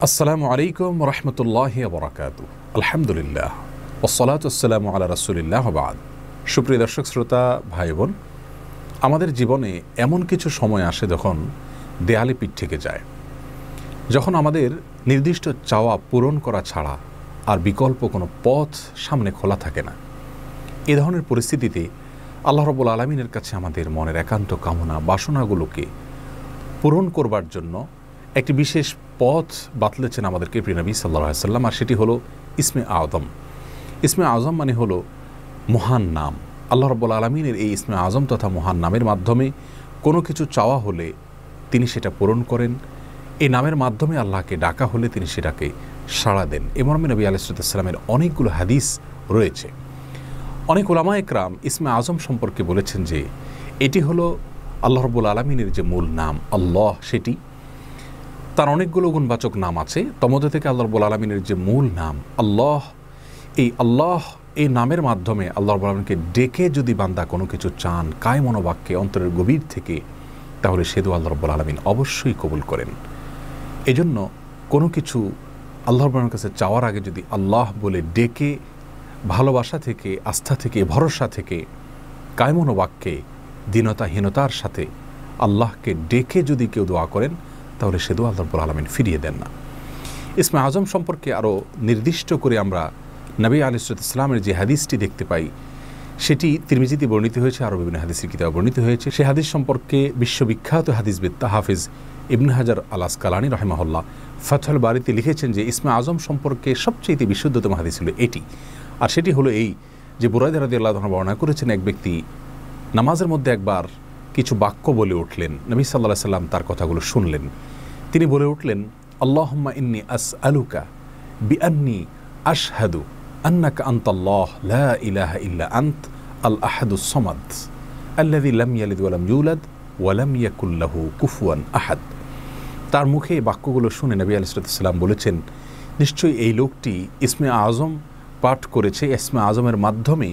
আসসালামু আলাইকুম রহমতুল্লাহি ওয়া বারাকাতুহু। আলহামদুলিল্লাহ ওয়াসসালাতু ওয়াসসালামু আলা রাসূলিল্লাহ ওয়া বা'দ। সুপ্রিয় দর্শক শ্রোতা ভাই বোন, আমাদের জীবনে এমন কিছু সময় আসে যখন দেয়ালে পিঠ থেকে যায়, যখন আমাদের নির্দিষ্ট চাওয়া পূরণ করা ছাড়া আর বিকল্প কোনো পথ সামনে খোলা থাকে না। এ ধরনের পরিস্থিতিতে আল্লাহ রাব্বুল আলামিনের কাছে আমাদের মনের একান্ত কামনা বাসনাগুলোকে পূরণ করবার জন্য একটি বিশেষ পথ বাতলেছেন আমাদেরকে প্রিয় নবী সাল্লাল্লাহু আলাইহি ওয়াসাল্লাম, আর সেটি হলো ইসমে আযম। ইসমে আযম মানে হলো মহান নাম। আল্লাহ রাব্বুল আলামিনের এই ইসমে আযম তথা মহান নামের মাধ্যমে কোনো কিছু চাওয়া হলে তিনি সেটা পূরণ করেন। এই নামের মাধ্যমে আল্লাহকে ডাকা হলে তিনি সেটাকে সাড়া দেন। এ মর্মে নবী আলাইহিস সালামের অনেকগুলো হাদিস রয়েছে। অনেক উলামা একরাম ইসমে আযম সম্পর্কে বলেছেন যে এটি হলো আল্লাহ রাব্বুল আলামিনের যে মূল নাম আল্লাহ, সেটি তার অনেকগুলো গুণবাচক নাম আছে। তমধ্যে থেকে আল্লাহ রাব্বুল আলামিনের যে মূল নাম আল্লাহ, এই নামের মাধ্যমে আল্লাহ রাব্বুল আলামিনকে ডেকে যদি বান্দা কোনো কিছু চান কায় মনোবাক্যে অন্তরের গভীর থেকে, তাহলে সে দোয়া আল্লাহ রাব্বুল আলামিন অবশ্যই কবুল করেন। এজন্য কোনো কিছু আল্লাহ রাব্বুল আলামিনের কাছে চাওয়ার আগে যদি আল্লাহ বলে ডেকে ভালোবাসা থেকে, আস্থা থেকে, ভরসা থেকে, কায় মনোবাক্যে দীনতাহীনতার সাথে আল্লাহকে ডেকে যদি কেউ দোয়া করেন, তাহলে সে দোয়া আল্লাহ রাব্বুল আলামিন ফিরিয়ে দেন না। ইসমে আযম সম্পর্কে আরও নির্দিষ্ট করে আমরা নবী আলাইহিস সালামের যে হাদিসটি দেখতে পাই, সেটি তিরমিজিতে বর্ণিত হয়েছে, আরও বিভিন্ন হাদিসের কিতাবে বর্ণিত হয়েছে। সে হাদিস সম্পর্কে বিশ্ববিখ্যাত হাদিসবিদ হাফিজ ইবনে হাজার আল আসকালানী রাহিমাহুল্লাহ ফাতহুল বারীতে লিখেছেন যে ইসমে আযম সম্পর্কে সবচেয়ে বিশুদ্ধতম হাদিস হলো এটি। আর সেটি হলো এই যে বুরায়দা রাদিয়াল্লাহু আনহু বর্ণনা করেছেন, এক ব্যক্তি নামাজের মধ্যে একবার কিছু বাক্য বলে উঠলেন। নবী সাল্লাল্লাহু আলাইহি সাল্লাম তার কথাগুলো শুনলেন। তিনি বলে উঠলেন, আল্লাহুম্মা ইন্নী আসআলুকা বিআন্নী আশহাদু আন্নাকা আনতাল্লাহ লা ইলাহা ইল্লা আনত আল আহাদুস সামাদ আল্লাযী লাম ইয়ালিদ ওয়া লাম ইউলাদ ওয়া লাম ইয়াকুল লাহু কুফুয়ান আহাদ। তার মুখে এই বাক্যগুলো শুনে নবী আলাইহিস সালাম বলেছেন, নিশ্চয়ই এই লোকটি ইসমে আযম পাঠ করেছে। ইসমে আযমের মাধ্যমে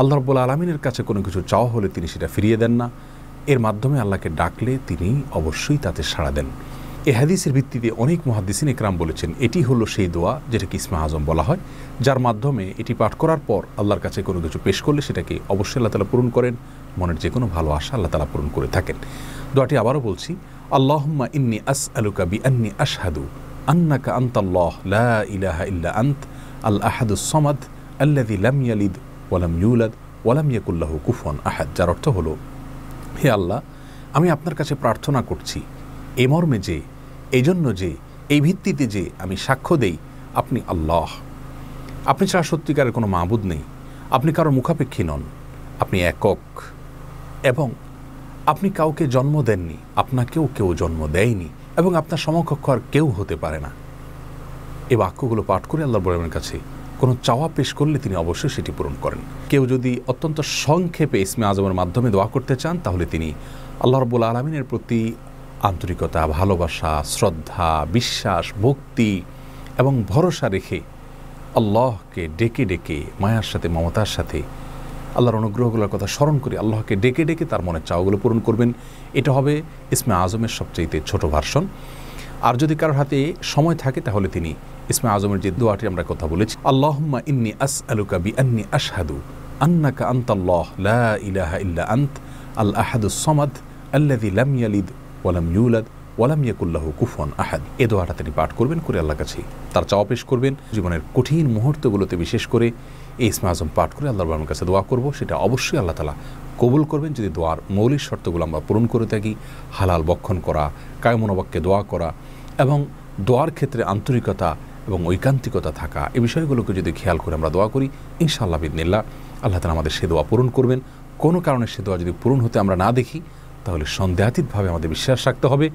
আল্লাহ রাব্বুল আলামিনের কাছে কোনো কিছু চাওয়া হলে তিনি সেটা ফিরিয়ে দেন না। এর মাধ্যমে আল্লাহকে ডাকলে তিনি অবশ্যই তাতে সাড়া দেন। এই হাদিসের ভিত্তিতে অনেক মুহাদ্দিসিন ইকরাম বলেছেন এটি হলো সেই দোয়া যেটাকে ইসমে আযম বলা হয়, যার মাধ্যমে এটি পাঠ করার পর আল্লাহর কাছে কোনো কিছু পেশ করলে সেটাকে অবশ্যই আল্লাহ তাআলা পূরণ করেন। মনের যে কোনো ভালো আশা আল্লাহ তাআলা পূরণ করে থাকেন। দোয়াটি আবারও বলছি, আল্লাহুম্মা ইন্নী আসআলুকা বিআন্নী আশহাদু আন্নাকা আনতাল্লাহ লা ইলাহা ইল্লা আনত আল আহাদুস সামাদ আল্লাযী লাম ইয়ালিদ ওয়া লাম ইউলাদ ওয়া লাম ইয়াকুল লাহু কুফুয়ান আহাদ। যার অর্থ হলো, হে আল্লাহ, আমি আপনার কাছে প্রার্থনা করছি এ মর্মে যে, এই জন্য যে, এই ভিত্তিতে যে আমি সাক্ষ্য দেই আপনি আল্লাহ, আপনি ছাড়া সত্যিকারের কোনো মাবুদ নেই, আপনি কারো মুখাপেক্ষী নন, আপনি একক, এবং আপনি কাউকে জন্ম দেননি, আপনাকেও কেউ জন্ম দেয়নি, এবং আপনার সমকক্ষ আর কেউ হতে পারে না। এই বাক্যগুলো পাঠ করে আল্লাহ রাব্বুল আলামিনের কাছে কোনো চাওয়া পেশ করলে তিনি অবশ্যই সেটি পূরণ করেন। কেউ যদি অত্যন্ত সংক্ষেপে ইসমে আযমের মাধ্যমে দোয়া করতে চান, তাহলে তিনি আল্লাহ রাব্বুল আলামিনের প্রতি আন্তরিকতা, ভালোবাসা, শ্রদ্ধা, বিশ্বাস, ভক্তি এবং ভরসা রেখে আল্লাহকে ডেকে ডেকে মায়ার সাথে, মমতার সাথে, আল্লাহর অনুগ্রহগুলোর কথা স্মরণ করে আল্লাহকে ডেকে ডেকে তার মনের চাওয়াগুলো পূরণ করবেন। এটা হবে ইসমে আযমের সবচেয়ে ছোট ভার্সন। আর যদি কারোর হাতে সময় থাকে, তাহলে তিনি ইসমে আযমের যে দোয়াটি আমরা কথা বলেছি, আল্লাহুম্মা ইন্নী আসআলুকা বিআন্নী আশহাদু আন্নাকা আনতাল্লাহ লা ইলাহা ইল্লা আনত আল আহাদুস সামাদ আল্লাযী লাম ইয়ালিদ ওয়া লাম ইউলাদ ওয়া লাম ইয়াকুল লাহু কুফুয়ান আহাদ। এই দোয়াটা তিনি পাঠ করবেন, করে আল্লাহর কাছে তার চাওয়া পেশ করবেন। জীবনের কঠিন মুহূর্তগুলোতে বিশেষ করে এই ইসমে আযম পাঠ করে আল্লাহর রাব্বুল কাছে দোয়া করব, সেটা অবশ্যই আল্লাহ তাআলা কবুল করবেন যদি দোয়ার মৌলিক শর্তগুলো আমরা পূরণ করে থাকি। হালাল বক্ষণ করা, কায় মনোবাক্যে দোয়া করা এবং দোয়ার ক্ষেত্রে আন্তরিকতা এবং ঐকান্তিকতা থাকা, এই বিষয়গুলোকে যদি খেয়াল করে আমরা দোয়া করি, ইনশাআল্লাহ বিইذনিল্লাহ আল্লাহ তাআলা আমাদের সে দোয়া পূরণ করবেন। কোনো কারণে সে দোয়া যদি পূরণ হতে আমরা না দেখি, তাহলে সন্দেহাতীতভাবে আমাদের বিশ্বাস রাখতে হবে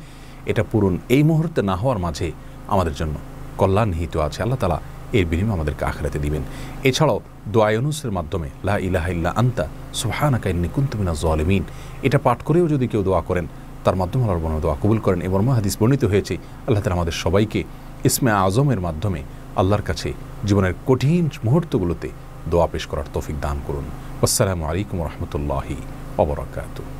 এটা পূরণ এই মুহূর্তে না হওয়ার মাঝে আমাদের জন্য কল্যাণ নিহিত আছে। আল্লাহ তাআলা এর বিনিময়ে আমাদেরকে আখিরাতে দিবেন। এছাড়াও দোয়া ইউনুসের মাধ্যমে লা ইলাহা ইল্লা আনতা সুবহানাকা ইন্নী কুনতু মিনাজ জালিমিন, এটা পাঠ করেও যদি কেউ দোয়া করেন, তার মাধ্যমে আল্লাহর রাব্বুল দোয়া কবুল করেন। এবং হাদিস বর্ণিত হয়েছে, আল্লাহ তাআলা আমাদের সবাইকে ইসমে আযমের মাধ্যমে আল্লাহর কাছে জীবনের কঠিন মুহূর্তগুলোতে দোয়া পেশ করার তৌফিক দান করুন। আসসালামু আলাইকুম ওয়া রাহমাতুল্লাহি ওয়া বারাকাতুহু।